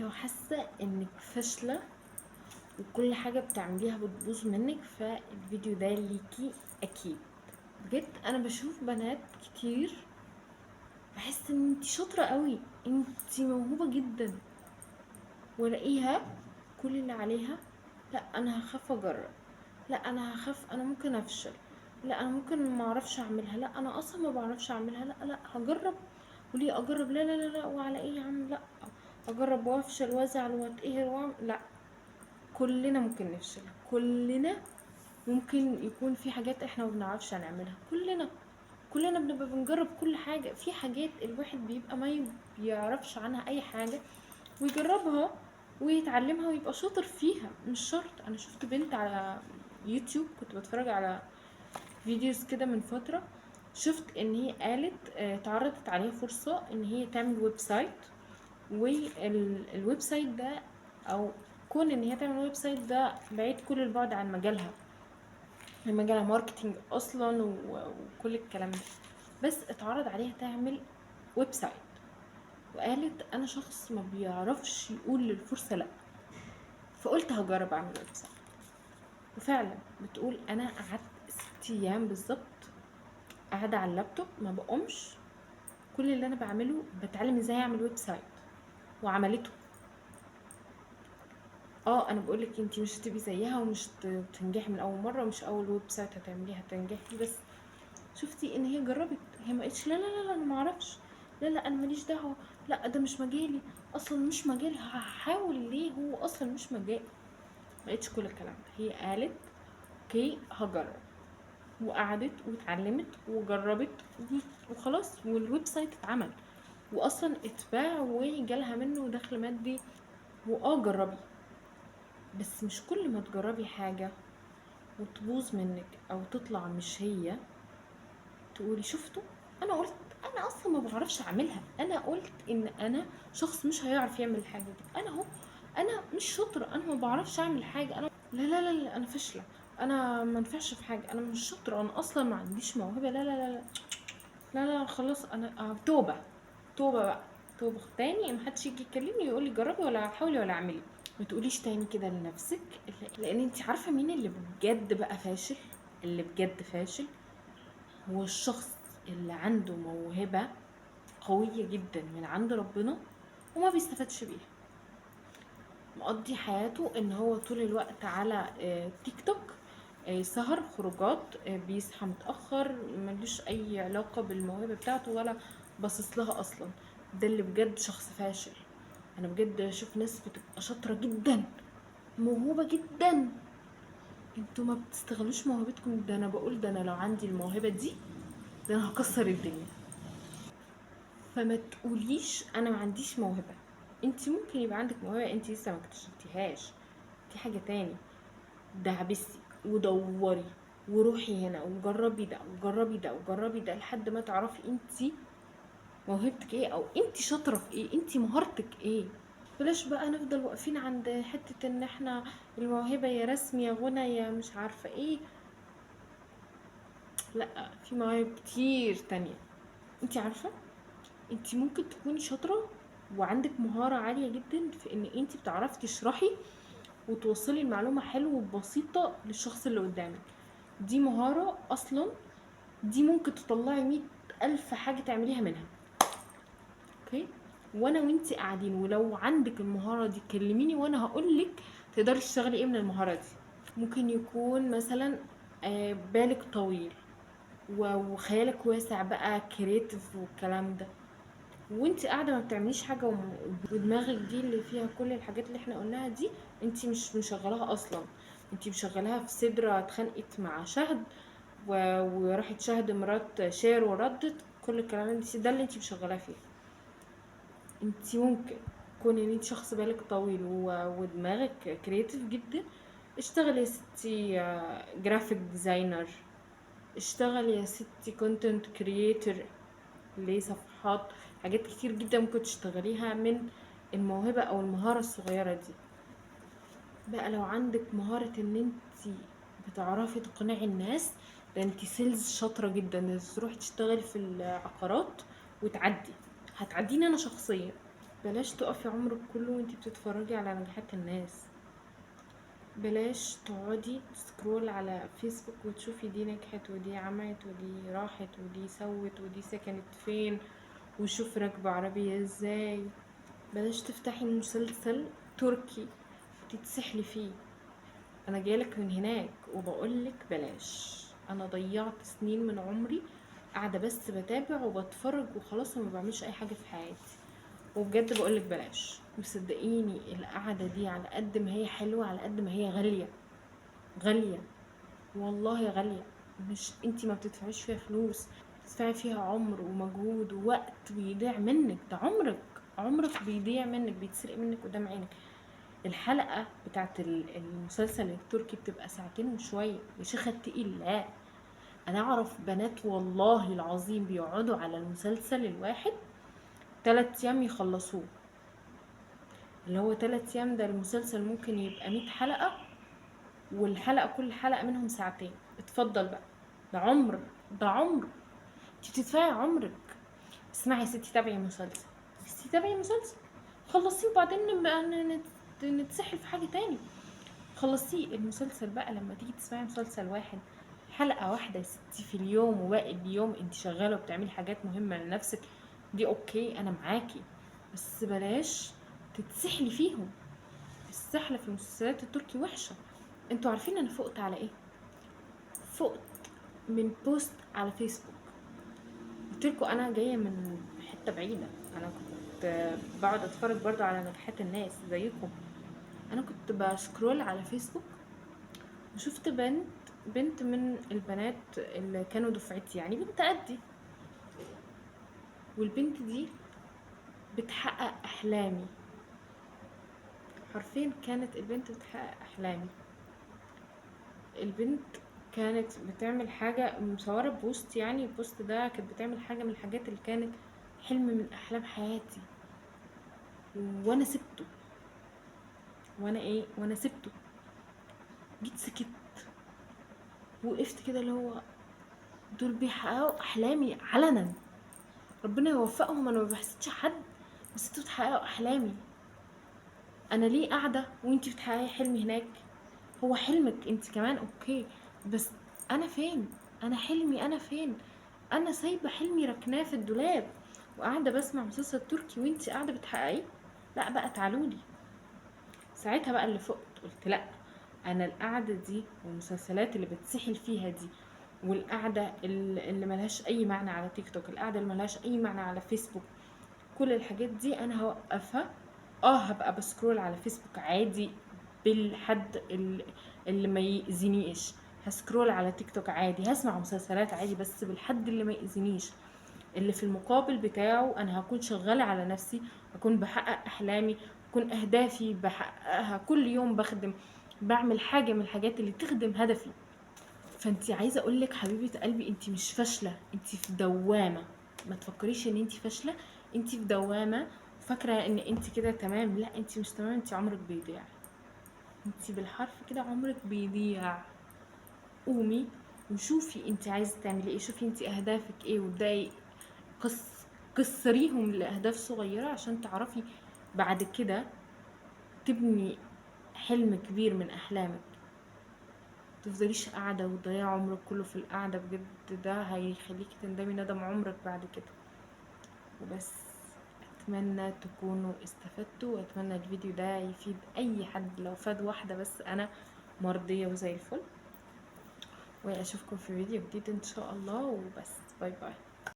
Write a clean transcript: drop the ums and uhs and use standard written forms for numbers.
لو حاسه انك فاشله وكل حاجه بتعمليها بتبوظ منك فالفيديو ده ليكي اكيد. بجد انا بشوف بنات كتير بحس ان انتي شاطره قوي، انتي موهوبه جدا، والاقيها كل اللي عليها لا انا هخاف اجرب، لا انا هخاف، انا ممكن افشل، لا انا ممكن ما اعرفش اعملها، لا انا اصلا ما بعرفش اعملها، لا لا هجرب. وليه اجرب؟ لا لا لا لا، وعلى ايه يا عم؟ لا اجرب وافشل وازعل واتقهر لا. كلنا ممكن نفشل، كلنا ممكن يكون في حاجات احنا ما بنعرفش نعملها، كلنا بنبقى بنجرب كل حاجة. في حاجات الواحد بيبقى ما بيعرفش عنها اي حاجة ويجربها ويتعلمها ويبقى شاطر فيها. مش شرط. انا شفت بنت على يوتيوب، كنت بتفرج على فيديوز كده من فترة، شفت ان هي قالت اتعرضت عليها فرصة ان هي تعمل ويب سايت، والويب سايت ده او كون ان هي تعمل ويب سايت ده بعيد كل البعد عن مجالها، مجالها ماركتينج اصلا وكل الكلام ده. بس اتعرض عليها تعمل ويب سايت، وقالت انا شخص ما بيعرفش يقول للفرصة لا، فقلت هجرب اعمل ويب سايت. وفعلا بتقول انا قعدت 6 ايام بالظبط قاعدة على اللابتوب ما بقومش، كل اللي انا بعمله بتعلم ازاي اعمل ويب سايت، وعملته. اه انا بقولك انتي مش هتبقي زيها ومش تنجحي من اول مره، ومش اول ويب سايت هتعمليه هتنجحي فيه، بس شفتي ان هي جربت. هي ما قالتش لا لا لا لا انا ما اعرفش، لا لا انا ماليش دعوه، لا ده مش مجالي، اصلا مش مجالي، هحاول ليه هو اصلا مش مجالي. ما قالتش كل الكلام ده، هي قالت اوكي هجرب، وقعدت واتعلمت وجربت وخلاص، والويب سايت اتعمل واصلا اتباع وجالها منه دخل مادي. جربي. بس مش كل ما تجربي حاجة وتبوظ منك او تطلع مش هي تقولي شفتوا، انا قلت، انا اصلا ما بعرفش اعملها، انا قلت ان انا شخص مش هيعرف يعمل الحاجة دي، انا اهو انا مش شاطرة، انا ما بعرفش اعمل حاجة، انا لا لا لا, لا انا فاشلة، انا ما نفعش في حاجة، انا مش شاطرة، انا اصلا ما عنديش موهبة، لا لا لا لا لا لا خلاص انا توبة، توبة بقى، توبة تاني محدش يجي يكلمني ويقول لي جربي ولا حاولي ولا اعملي. ما تقوليش تاني كده لنفسك، لان انت عارفة مين اللي بجد بقى فاشل؟ اللي بجد فاشل هو الشخص اللي عنده موهبة قوية جدا من عند ربنا وما بيستفادش بيها، مقضي حياته ان هو طول الوقت على تيك توك، سهر خروجات، بيصحى متأخر، ملوش اي علاقة بالموهبة بتاعته ولا باصص لها اصلا. ده اللي بجد شخص فاشل. انا بجد اشوف ناس بتبقى شاطرة جدا، موهوبة جدا، انتوا ما بتستغلوش موهبتكم. ده انا بقول ده انا لو عندي الموهبة دي ده انا هكسر الدنيا. فما تقوليش انا ما عنديش موهبة، انت ممكن يبقى عندك موهبة انت لسه ما اكتشفتيهاش، دي حاجة تاني. دعبسي ودوري وروحي هنا وجربي ده وجربي ده وجربي ده لحد ما تعرفي انت موهبتك ايه، او انت شاطرة في ايه، انت مهارتك ايه. بلاش بقى نفضل واقفين عند حتة ان احنا الموهبة يا رسم يا غنى يا مش عارفة ايه. لا، في مواهب كتير تانية. انت عارفة انت ممكن تكوني شاطرة وعندك مهارة عالية جدا في ان انت بتعرفي تشرحي وتوصلي المعلومة حلوة وبسيطة للشخص اللي قدامك. دي مهارة اصلا، دي ممكن تطلعي 100,000 حاجة تعمليها منها. اوكي، وانا وانتي قاعدين ولو عندك المهارة دي كلميني وانا هقولك تقدري تشتغلي ايه من المهارة دي. ممكن يكون مثلا بالك طويل وخيالك واسع بقى كرياتيف والكلام ده، وانت قاعده ما بتعمليش حاجه ودماغك دي اللي فيها كل الحاجات اللي احنا قلناها دي انت مش مشغلاها اصلا. انت مشغلاها في صدرة اتخانقت مع شهد وراحت شهد مرات شير وردت كل الكلام ده اللي انت مشغلاه فيه. انت ممكن كون ان انت شخص بالك طويل ودماغك كرياتيف جدا، اشتغلي يا ستي جرافيك ديزاينر، اشتغلي يا ستي كونتنت كرياتور، ليه صفحات، حاجات كتير جدا ممكن تشتغليها من الموهبة او المهارة الصغيرة دي. بقى لو عندك مهارة ان انت بتعرفي تقنعي الناس، ده انت سيلز شاطرة جدا، تروحي تشتغلي في العقارات وتعدي، هتعديني انا شخصيا. بلاش تقفي عمرك كله وانتي بتتفرجي على نجاحات الناس. بلاش تقعدي تسكرول على فيسبوك وتشوفي دي نجحت ودي عملت ودي راحت ودي سوت ودي سكنت فين وشوف راكبة عربية ازاي. بلاش تفتحي مسلسل تركي تتسحلي فيه. انا جايلك من هناك وبقولك بلاش. انا ضيعت سنين من عمري قاعدة بس بتابع وبتفرج وخلاص وما بعملش اي حاجة في حياتي. وبجد بقولك بلاش. وصدقيني القعدة دي على قد ما هي حلوة على قد ما هي غالية. غالية والله غالية. مش انتي ما بتدفعيش فيها فلوس، بتدفعي فيها عمر ومجهود ووقت بيضيع منك. ده عمرك بيضيع منك، بيتسرق منك قدام عينك. الحلقة بتاعت المسلسل التركي بتبقى ساعتين وشوية يا شيخة اتقي الله. انا اعرف بنات والله العظيم بيقعدوا على المسلسل الواحد 3 ايام يخلصوه. اللي هو 3 ايام ده المسلسل ممكن يبقى 100 حلقة، والحلقة كل حلقة منهم ساعتين. اتفضل بقى. ده عمر. ده عمر. انت بتدفعي عمرك. اسمعي يا ستي، تابعي مسلسل. تابعي مسلسل خلصيه وبعدين نبقى نتسحل في حاجة تاني. خلصيه المسلسل بقى. لما تيجي تسمعي مسلسل واحد حلقة واحدة يا ستي في اليوم، وباقي اليوم انت شغالة وبتعملي حاجات مهمة لنفسك، دي اوكي انا معاكي. بس بلاش تتسحلي فيهم. السحلة في المسلسلات التركي وحشة. انتوا عارفين انا فقت على ايه؟ فقت من بوست على فيسبوك. قلتلكوا انا جاية من حتة بعيدة. انا كنت بقعد اتفرج برضو على نجاحات الناس زيكم. انا كنت بسكرول على فيسبوك وشفت بنت من البنات اللي كانوا دفعتي، يعني بنت قدي. والبنت دي بتحقق احلامي. حرفيا كانت البنت بتحقق احلامي. البنت كانت بتعمل حاجة مصورة بوست، يعني البوست ده كانت بتعمل حاجة من الحاجات اللي كانت حلم من احلام حياتي. وانا سبته. وانا سبته. جيت سكت. وقفت كده اللي هو دول بيحققوا احلامي علنا. ربنا يوفقهم. انا ما بحسدش حد، بس انتوا بتحققوا احلامي. انا ليه قاعده وانتي بتحققي حلمي هناك؟ هو حلمك انت كمان اوكي، بس انا فين؟ انا حلمي انا فين؟ انا سايبه حلمي ركناه في الدولاب وقاعده بسمع مسلسل تركي وانتي قاعده بتحققيه. لا بقى تعالولي. ساعتها بقى اللي فقت قلت لا. انا القعده دي والمسلسلات اللي بتسحل فيها دي، والقعده اللي ملهاش اي معنى على تيك توك، القعده اللي ملهاش اي معنى على فيسبوك، كل الحاجات دي انا هوقفها. هبقى بسكرول على فيسبوك عادي بالحد اللي ما يأذينيش. هسكرول على تيك توك عادي، هسمع مسلسلات عادي بس بالحد اللي ما يأذينيش. اللي في المقابل بتاعه انا هكون شغالة على نفسي، هكون بحقق احلامي، هكون اهدافي بحققها كل يوم، بعمل حاجة من الحاجات اللي تخدم هدفي. فانتي عايزة اقولك حبيبة قلبي، انتي مش فاشلة، انتي في دوامة. ما تفكريش ان انتي فاشلة. انتي في دوامة فاكرة ان انتي كده تمام. لا انتي مش تمام، انتي عمرك بيضيع. انتي بالحرف كده عمرك بيضيع. قومي وشوفي انتي عايزة تعملي ايه، شوفي انتي اهدافك ايه وابدأي كسريهم لأهداف صغيرة عشان تعرفي بعد كده تبني حلم كبير من أحلامك. متفضليش قاعدة وتضيعي عمرك كله في القعدة، بجد ده هيخليكي تندمي ندم عمرك بعد كده. وبس. أتمنى تكونوا استفدتوا، وأتمنى الفيديو ده يفيد أي حد. لو فاد واحدة بس أنا مرضية وزي الفل. وأشوفكم في فيديو جديد إن شاء الله. وبس، باي باي.